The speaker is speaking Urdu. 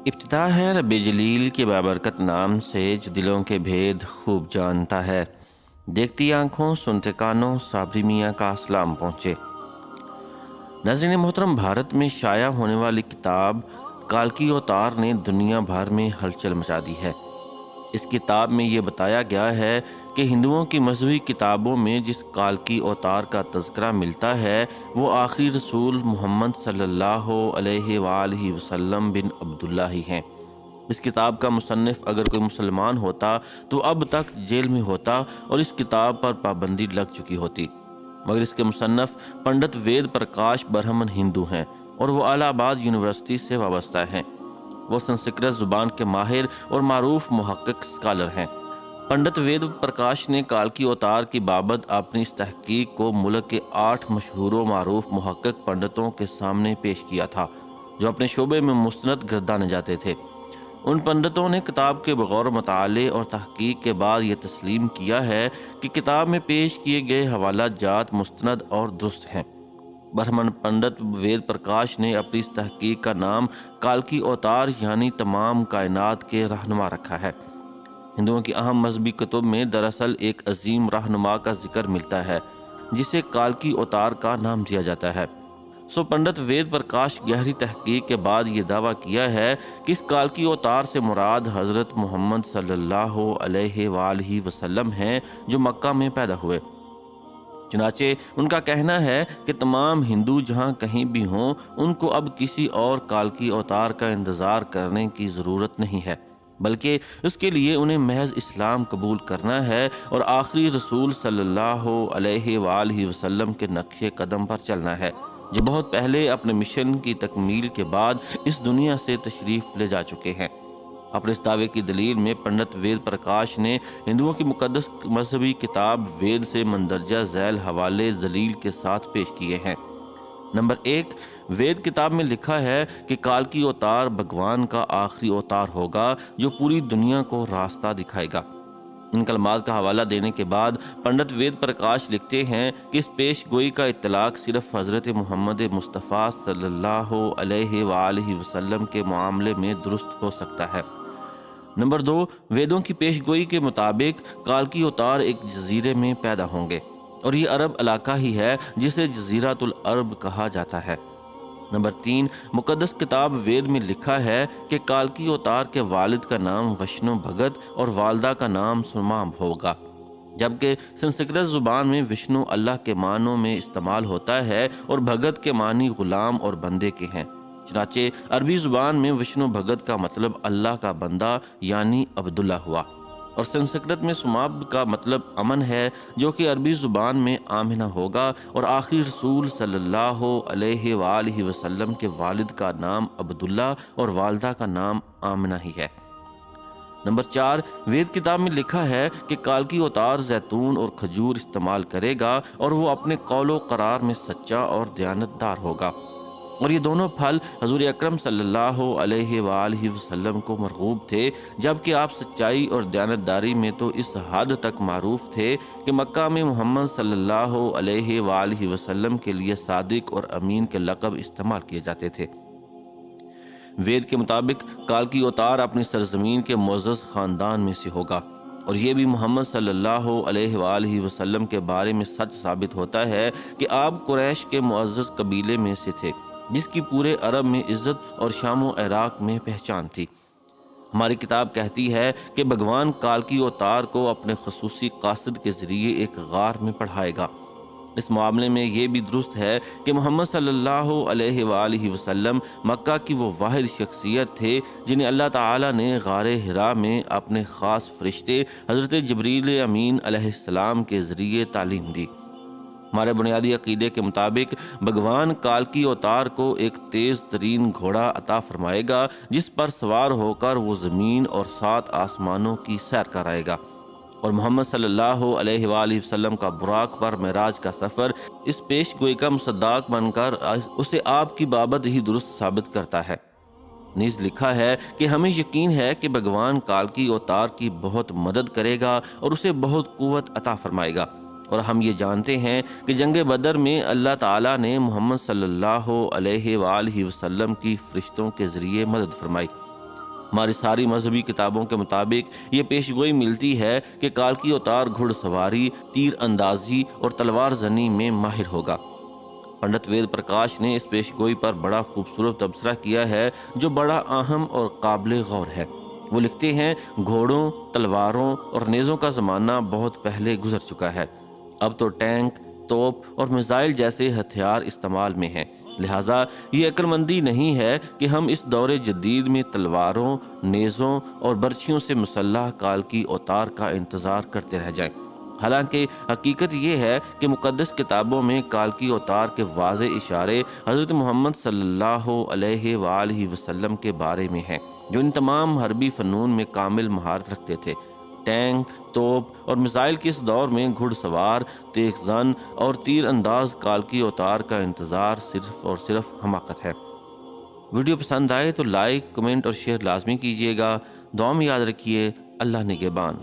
ابتدا ہے رب جلیل کے بابرکت نام سے جو دلوں کے بھید خوب جانتا ہے۔ دیکھتی آنکھوں سنتے کانوں صابری میاں کا سلام پہنچے۔ ناظرین محترم، بھارت میں شائع ہونے والی کتاب کالکی اوتار نے دنیا بھر میں ہلچل مچا دی ہے۔ اس کتاب میں یہ بتایا گیا ہے کہ ہندوؤں کی مذہبی کتابوں میں جس کالکی اوتار کا تذکرہ ملتا ہے وہ آخری رسول محمد صلی اللہ علیہ وآلہ وسلم بن عبداللہ ہی ہیں۔ اس کتاب کا مصنف اگر کوئی مسلمان ہوتا تو اب تک جیل میں ہوتا اور اس کتاب پر پابندی لگ چکی ہوتی، مگر اس کے مصنف پنڈت وید پرکاش برہمن ہندو ہیں اور وہ الہ آباد یونیورسٹی سے وابستہ ہیں۔ وہ سنسکرت زبان کے ماہر اور معروف محقق اسکالر ہیں۔ پنڈت وید پرکاش نے کالکی اوتار کی بابت اپنی اس تحقیق کو ملک کے 8 مشہور و معروف محقق پنڈتوں کے سامنے پیش کیا تھا جو اپنے شعبے میں مستند گردانے جاتے تھے۔ ان پنڈتوں نے کتاب کے بغور مطالعے اور تحقیق کے بعد یہ تسلیم کیا ہے کہ کتاب میں پیش کیے گئے حوالہ جات مستند اور درست ہیں۔ برہمن پنڈت وید پرکاش نے اپنی اس تحقیق کا نام کالکی اوتار یعنی تمام کائنات کے رہنما رکھا ہے۔ ہندوؤں کی اہم مذہبی کتب میں دراصل ایک عظیم رہنما کا ذکر ملتا ہے جسے کالکی اوتار کا نام دیا جاتا ہے۔ پنڈت وید پرکاش گہری تحقیق کے بعد یہ دعویٰ کیا ہے کہ اس کالکی اوتار سے مراد حضرت محمد صلی اللہ علیہ وآلہ وسلم ہیں جو مکہ میں پیدا ہوئے۔ چنانچہ ان کا کہنا ہے کہ تمام ہندو جہاں کہیں بھی ہوں ان کو اب کسی اور کالکی اوتار کا انتظار کرنے کی ضرورت نہیں ہے، بلکہ اس کے لیے انہیں محض اسلام قبول کرنا ہے اور آخری رسول صلی اللہ علیہ وآلہ وسلم کے نقش قدم پر چلنا ہے جو بہت پہلے اپنے مشن کی تکمیل کے بعد اس دنیا سے تشریف لے جا چکے ہیں۔ اپنے اس دعوے کی دلیل میں پنڈت وید پرکاش نے ہندوؤں کی مقدس مذہبی کتاب وید سے مندرجہ ذیل حوالے دلیل کے ساتھ پیش کیے ہیں۔ نمبر 1، وید کتاب میں لکھا ہے کہ کالکی اوتار بھگوان کا آخری اوتار ہوگا جو پوری دنیا کو راستہ دکھائے گا۔ ان کلمات کا حوالہ دینے کے بعد پنڈت وید پرکاش لکھتے ہیں کہ اس پیش گوئی کا اطلاق صرف حضرت محمد مصطفیٰ صلی اللہ علیہ وآلہ وسلم کے معاملے میں درست ہو سکتا ہے۔ نمبر 2، ویدوں کی پیش گوئی کے مطابق کالکی اوتار ایک جزیرے میں پیدا ہوں گے اور یہ عرب علاقہ ہی ہے جسے جزیرۃ العرب کہا جاتا ہے۔ نمبر 3، مقدس کتاب وید میں لکھا ہے کہ کالکی اوتار کے والد کا نام وشنو بھگت اور والدہ کا نام سمام ہوگا، جبکہ سنسکرت زبان میں وشنو اللہ کے معنوں میں استعمال ہوتا ہے اور بھگت کے معنی غلام اور بندے کے ہیں۔ چنانچہ عربی زبان میں وشنو بھگت کا مطلب اللہ کا بندہ یعنی عبداللہ ہوا، اور سنسکرت میں سماب کا مطلب امن ہے جو کہ عربی زبان میں آمنہ ہوگا، اور آخری رسول صلی اللہ علیہ وآلہ وسلم کے والد کا نام عبداللہ اور والدہ کا نام آمنہ ہی ہے۔ نمبر 4، وید کتاب میں لکھا ہے کہ کالکی اوتار زیتون اور کھجور استعمال کرے گا اور وہ اپنے قول و قرار میں سچا اور دیانتدار ہوگا، اور یہ دونوں پھل حضور اکرم صلی اللہ علیہ وآلہ وسلم کو مرغوب تھے، جبکہ آپ سچائی اور دیانتداری میں تو اس حد تک معروف تھے کہ مکہ میں محمد صلی اللہ علیہ وآلہ وسلم کے لیے صادق اور امین کے لقب استعمال کیے جاتے تھے۔ وید کے مطابق کالکی اوتار اپنی سرزمین کے معزز خاندان میں سے ہوگا، اور یہ بھی محمد صلی اللہ علیہ وآلہ وسلم کے بارے میں سچ ثابت ہوتا ہے کہ آپ قریش کے معزز قبیلے میں سے تھے جس کی پورے عرب میں عزت اور شام و عراق میں پہچان تھی۔ ہماری کتاب کہتی ہے کہ بھگوان کالکی اوتار کو اپنے خصوصی قاصد کے ذریعے ایک غار میں پڑھائے گا۔ اس معاملے میں یہ بھی درست ہے کہ محمد صلی اللہ علیہ وآلہ وسلم مکہ کی وہ واحد شخصیت تھے جنہیں اللہ تعالیٰ نے غار حرا میں اپنے خاص فرشتے حضرت جبریل امین علیہ السلام کے ذریعے تعلیم دی۔ ہمارے بنیادی عقیدے کے مطابق بھگوان کالکی اوتار کو ایک تیز ترین گھوڑا عطا فرمائے گا جس پر سوار ہو کر وہ زمین اور 7 آسمانوں کی سیر کرائے گا، اور محمد صلی اللہ علیہ وآلہ وسلم کا براق پر معراج کا سفر اس پیش گوئی کا مصداق بن کر اسے آپ کی بابت ہی درست ثابت کرتا ہے۔ نیز لکھا ہے کہ ہمیں یقین ہے کہ بھگوان کالکی اوتار کی بہت مدد کرے گا اور اسے بہت قوت عطا فرمائے گا، اور ہم یہ جانتے ہیں کہ جنگ بدر میں اللہ تعالیٰ نے محمد صلی اللہ علیہ وآلہ وسلم کی فرشتوں کے ذریعے مدد فرمائی۔ ہماری ساری مذہبی کتابوں کے مطابق یہ پیشگوئی ملتی ہے کہ کالکی اوتار گھڑ سواری، تیر اندازی اور تلوار زنی میں ماہر ہوگا۔ پنڈت وید پرکاش نے اس پیشگوئی پر بڑا خوبصورت تبصرہ کیا ہے جو بڑا اہم اور قابل غور ہے۔ وہ لکھتے ہیں، گھوڑوں، تلواروں اور نیزوں کا زمانہ بہت پہلے گزر چکا ہے۔ اب تو ٹینک، توپ اور میزائل جیسے ہتھیار استعمال میں ہیں، لہٰذا یہ عقلمندی نہیں ہے کہ ہم اس دور جدید میں تلواروں، نیزوں اور برچھیوں سے مسلح کالکی اوتار کا انتظار کرتے رہ جائیں۔ حالانکہ حقیقت یہ ہے کہ مقدس کتابوں میں کالکی اوتار کے واضح اشارے حضرت محمد صلی اللہ علیہ وآلہ وسلم کے بارے میں ہیں، جو ان تمام حربی فنون میں کامل مہارت رکھتے تھے۔ ٹینک، توپ اور میزائل کے اس دور میں گھڑ سوار، تیز زن اور تیر انداز کالکی اوتار کا انتظار صرف اور صرف حماقت ہے۔ ویڈیو پسند آئے تو لائک، کمنٹ اور شیئر لازمی کیجیے گا۔ دعا میں یاد رکھیے، اللہ نگہبان۔